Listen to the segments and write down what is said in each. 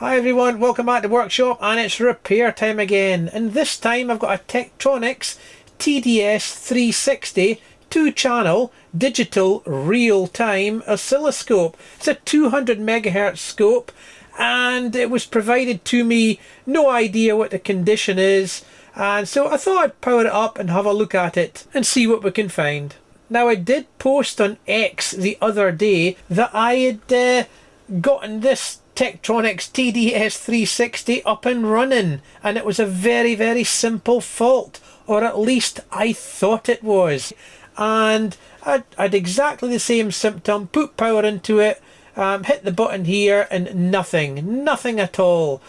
Hi everyone, welcome back to the workshop, and it's repair time again, and this time I've got a Tektronix TDS360 2-channel digital real-time oscilloscope. It's a 200 MHz scope and it was provided to me, no idea what the condition is, and so I thought I'd power it up and have a look at it and see what we can find. Now, I did post on X the other day that I had gotten this Tektronix TDS360 up and running, and it was a very simple fault, or at least I thought it was. And I'd exactly the same symptom, put power into it, hit the button here, and nothing at all.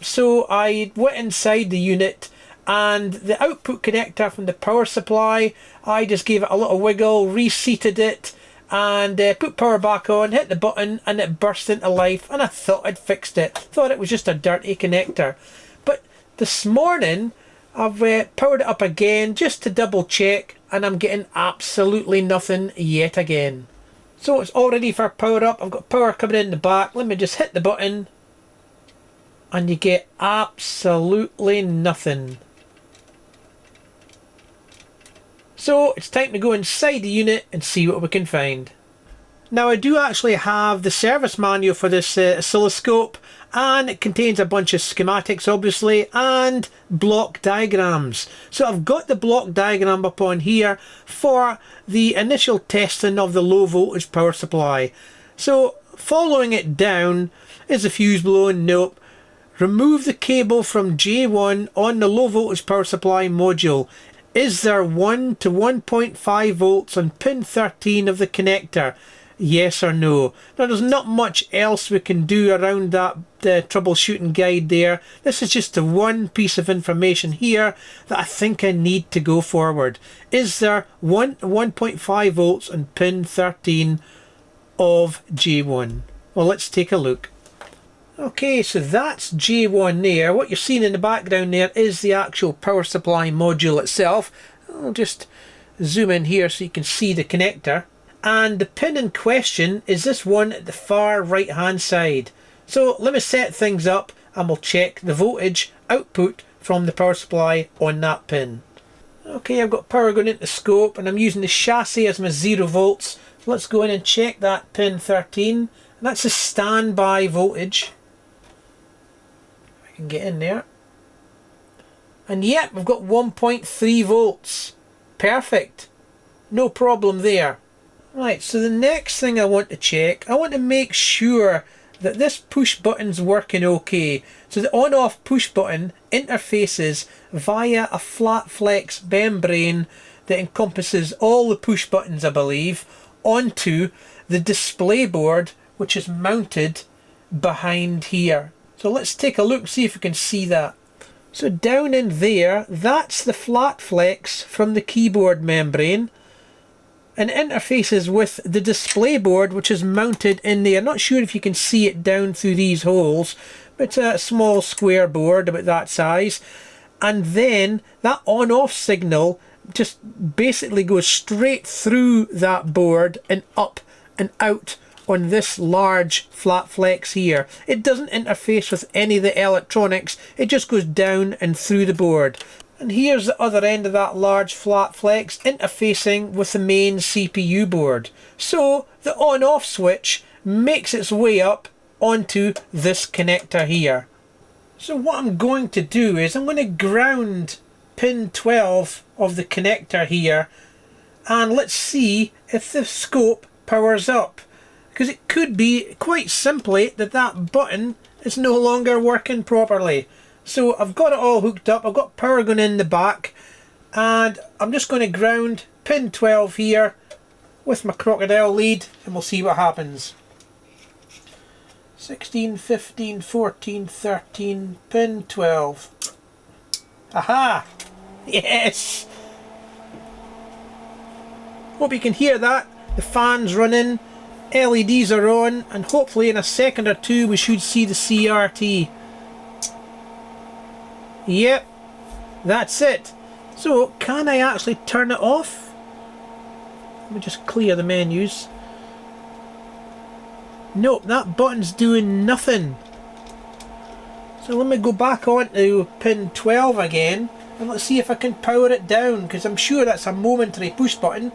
So I went inside the unit, and the output connector from the power supply, I just gave it a little wiggle, reseated it, and put power back on, hit the button, and it burst into life, and I thought I'd fixed it. Thought it was just a dirty connector. But this morning I've powered it up again just to double check, and I'm getting absolutely nothing yet again. So it's all ready for power up. I've got power coming in the back. Let me just hit the button and you get absolutely nothing. So it's time to go inside the unit and see what we can find. Now, I do actually have the service manual for this oscilloscope, and it contains a bunch of schematics obviously and block diagrams. So I've got the block diagram up on here for the initial testing of the low voltage power supply. So following it down, is the fuse blown? Nope. Remove the cable from J1 on the low voltage power supply module. Is there 1 to 1.5 volts on pin 13 of the connector? Yes or no? Now, there's not much else we can do around that troubleshooting guide there. This is just the one piece of information here that I think I need to go forward. Is there 1 to 1.5 volts on pin 13 of J1? Well, let's take a look. Okay, so that's J1 there. What you're seeing in the background there is the actual power supply module itself. I'll just zoom in here so you can see the connector. And the pin in question is this one at the far right hand side. So let me set things up and we'll check the voltage output from the power supply on that pin. Okay, I've got power going into the scope and I'm using the chassis as my 0 volts. Let's go in and check that pin 13. And that's the standby voltage. I can get in there. And yep, we've got 1.3 volts. Perfect. No problem there. Right, so the next thing I want to check, I want to make sure that this push button's working okay. So the on-off push button interfaces via a flat flex membrane that encompasses all the push buttons, I believe, onto the display board, which is mounted behind here. So let's take a look, see if we can see that. So down in there, that's the flat flex from the keyboard membrane, and interfaces with the display board, which is mounted in there. Not sure if you can see it down through these holes, but it's a small square board about that size. And then that on-off signal just basically goes straight through that board and up and out on this large flat flex here. It doesn't interface with any of the electronics, it just goes down and through the board. And here's the other end of that large flat flex interfacing with the main CPU board. So the on-off switch makes its way up onto this connector here. So what I'm going to do is I'm going to ground pin 12 of the connector here, and let's see if the scope powers up. Because it could be quite simply that that button is no longer working properly. So I've got it all hooked up, I've got power going in the back, and I'm just going to ground pin 12 here with my crocodile lead, and we'll see what happens. 16, 15, 14, 13, pin 12. Aha! Yes! Hope you can hear that. The fan's running, LEDs are on, and hopefully in a second or two we should see the CRT. Yep, that's it. So can I actually turn it off? Let me just clear the menus. Nope, that button's doing nothing. So let me go back on to pin 12 again, and let's see if I can power it down, because I'm sure that's a momentary push button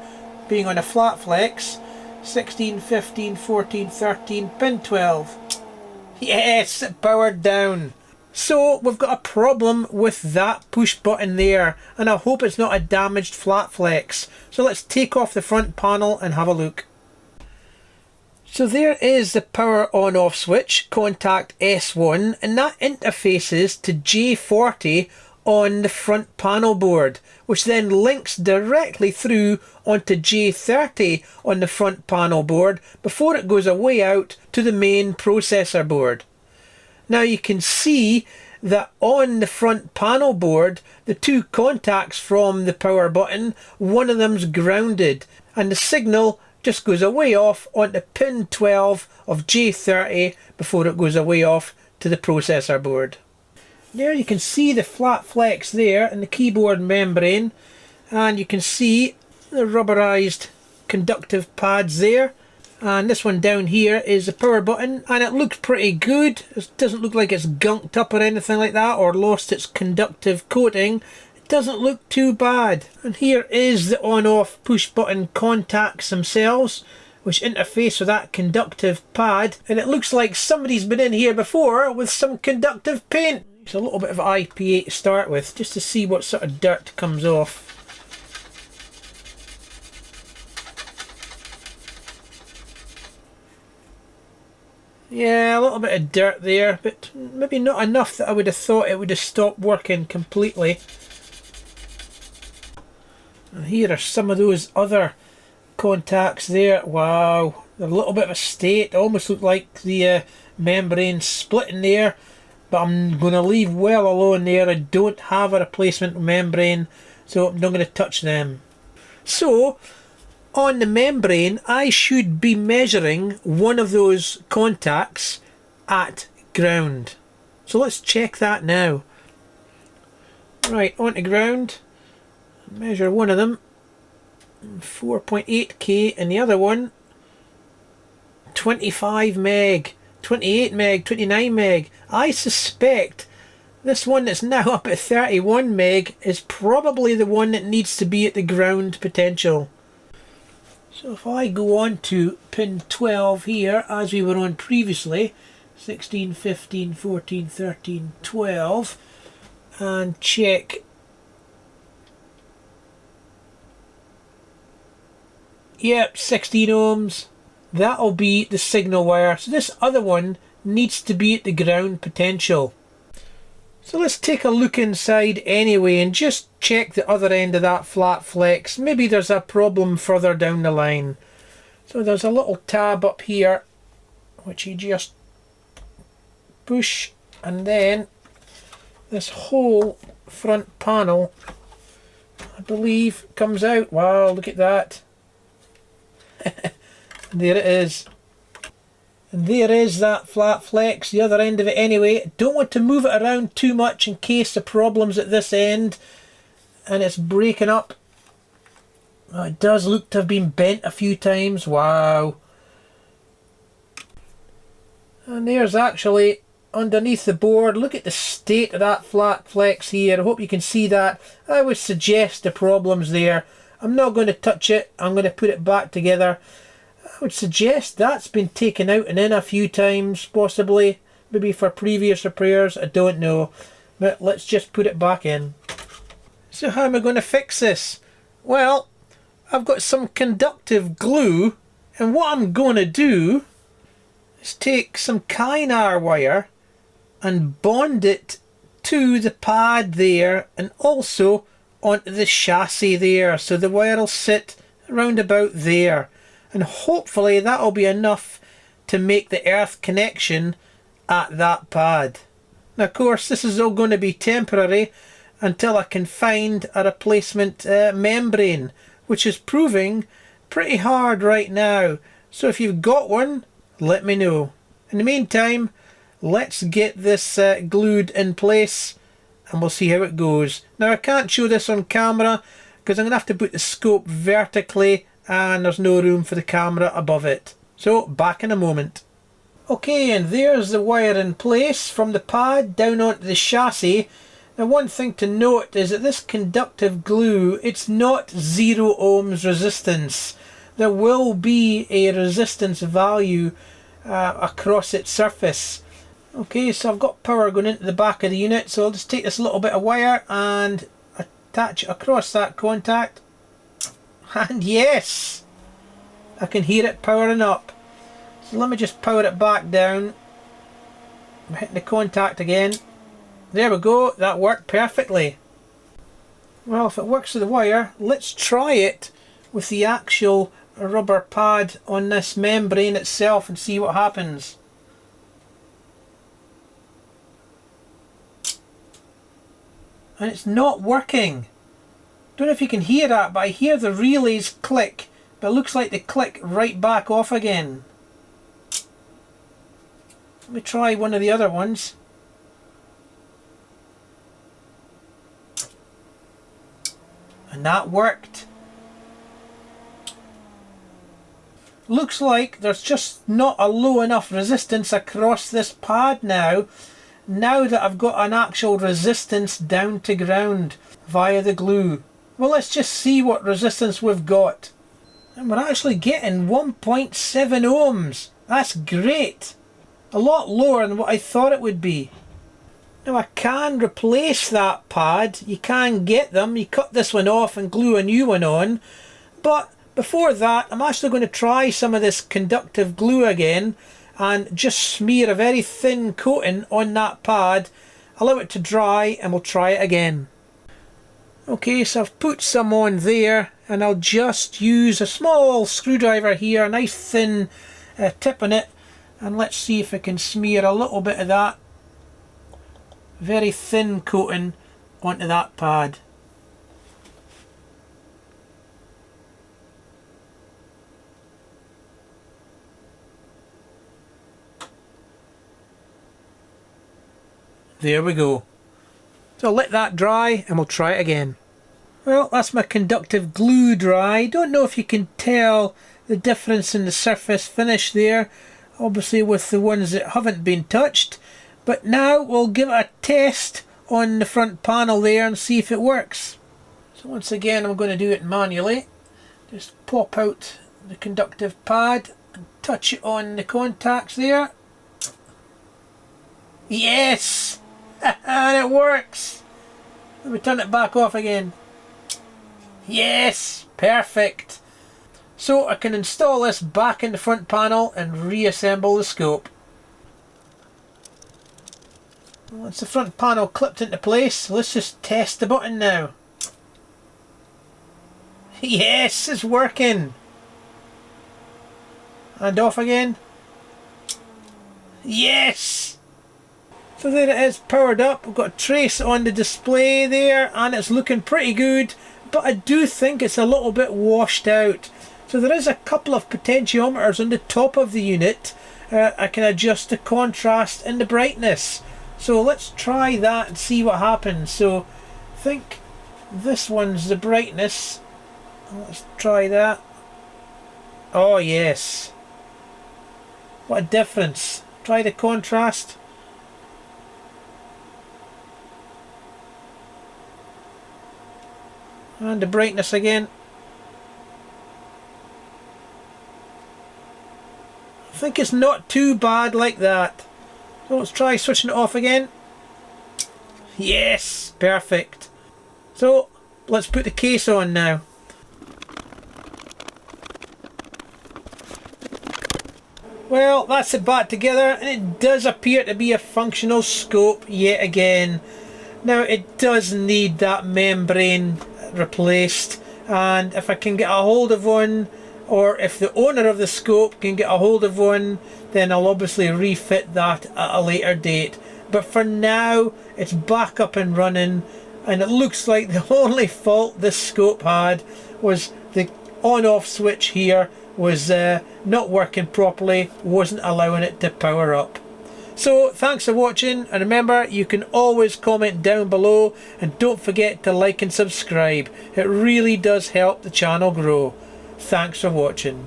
being on a flat flex. 16, 15, 14, 13, pin 12. Yes, it powered down. So we've got a problem with that push button there, and I hope it's not a damaged flat flex. So let's take off the front panel and have a look. So there is the power on off switch, contact S1, and that interfaces to J40 on the front panel board, which then links directly through onto J30 on the front panel board before it goes away out to the main processor board. Now you can see that on the front panel board, the two contacts from the power button, one of them's grounded, and the signal just goes away off onto pin 12 of J30 before it goes away off to the processor board. There you can see the flat flex there and the keyboard membrane, and you can see the rubberized conductive pads there, and this one down here is the power button, and it looks pretty good. It doesn't look like it's gunked up or anything like that or lost its conductive coating. Doesn't look too bad. And here is the on-off push button contacts themselves, which interface with that conductive pad, and it looks like somebody's been in here before with some conductive paint. It's a little bit of IPA to start with, just to see what sort of dirt comes off. Yeah, a little bit of dirt there, but maybe not enough that I would have thought it would have stopped working completely. And here are some of those other contacts there. Wow, they're a little bit of a state. Almost look like the membrane splitting there, but I'm going to leave well alone there. I don't have a replacement membrane, so I'm not going to touch them. So on the membrane, I should be measuring one of those contacts at ground. So let's check that now. Right, on to ground. Measure one of them, 4.8k, and the other one 25 meg, 28 meg, 29 meg. I suspect this one that's now up at 31 meg is probably the one that needs to be at the ground potential. So if I go on to pin 12 here, as we were on previously, 16, 15, 14, 13, 12, and check. Yep, 16 ohms. That'll be the signal wire. So this other one needs to be at the ground potential. So let's take a look inside anyway and just check the other end of that flat flex. Maybe there's a problem further down the line. So there's a little tab up here which you just push, and then this whole front panel, I believe, comes out. Wow, look at that. There it is. And there is that flat flex, the other end of it anyway. Don't want to move it around too much in case the problem's at this end and it's breaking up. Oh, it does look to have been bent a few times. Wow. And there's actually underneath the board. Look at the state of that flat flex here. I hope you can see that. I would suggest the problem's there. I'm not going to touch it. I'm going to put it back together. I would suggest that's been taken out and in a few times, possibly. Maybe for previous repairs. I don't know. But let's just put it back in. So how am I going to fix this? Well, I've got some conductive glue. And what I'm going to do is take some Kynar wire and bond it to the pad there, and also onto the chassis there, so the wire will sit around about there, and hopefully that'll be enough to make the earth connection at that pad. Now of course this is all going to be temporary until I can find a replacement membrane, which is proving pretty hard right now. So if you've got one, let me know. In the meantime, let's get this glued in place and we'll see how it goes. Now I can't show this on camera because I'm going to have to put the scope vertically and there's no room for the camera above it. So back in a moment. Okay, and there's the wire in place from the pad down onto the chassis. Now one thing to note is that this conductive glue, it's not 0 ohms resistance. There will be a resistance value across its surface. Okay, so I've got power going into the back of the unit, so I'll just take this little bit of wire and attach it across that contact. And yes, I can hear it powering up. So let me just power it back down. I'm hitting the contact again. There we go, that worked perfectly. Well, if it works with the wire, let's try it with the actual rubber pad on this membrane itself and see what happens. And it's not working. Don't know if you can hear that, but I hear the relays click, but it looks like they click right back off again. Let me try one of the other ones. And that worked. Looks like there's just not a low enough resistance across this pad now that I've got an actual resistance down to ground via the glue. Well, let's just see what resistance we've got. And we're actually getting 1.7 ohms. That's great. A lot lower than what I thought it would be. Now I can replace that pad. You can get them. You cut this one off and glue a new one on. But before that, I'm actually going to try some of this conductive glue again and just smear a very thin coating on that pad, allow it to dry, and we'll try it again. Okay, so I've put some on there, and I'll just use a small screwdriver here, a nice thin tip on it, and let's see if I can smear a little bit of that very thin coating onto that pad. There we go. So I'll let that dry and we'll try it again. Well, that's my conductive glue dry. Don't know if you can tell the difference in the surface finish there, obviously with the ones that haven't been touched. But now we'll give it a test on the front panel there and see if it works. So once again I'm going to do it manually. Just pop out the conductive pad and touch it on the contacts there. Yes! And it works! Let me turn it back off again. Yes! Perfect! So I can install this back in the front panel and reassemble the scope. Once the front panel clipped into place, let's just test the button now. Yes, it's working! And off again. Yes! So there it is, powered up. We've got a trace on the display there and it's looking pretty good, but I do think it's a little bit washed out. So there is a couple of potentiometers on the top of the unit. I can adjust the contrast and the brightness. So let's try that and see what happens. So I think this one's the brightness. Let's try that. Oh yes. What a difference. Try the contrast. And the brightness again. I think it's not too bad like that. So let's try switching it off again. Yes, perfect. So let's put the case on now. Well, that's it back together, and it does appear to be a functional scope yet again. Now it does need that membrane replaced, and if I can get a hold of one, or if the owner of the scope can get a hold of one, then I'll obviously refit that at a later date. But for now, it's back up and running, and it looks like the only fault this scope had was the on-off switch here was not working properly, wasn't allowing it to power up. So thanks for watching, and remember you can always comment down below, and don't forget to like and subscribe. It really does help the channel grow. Thanks for watching.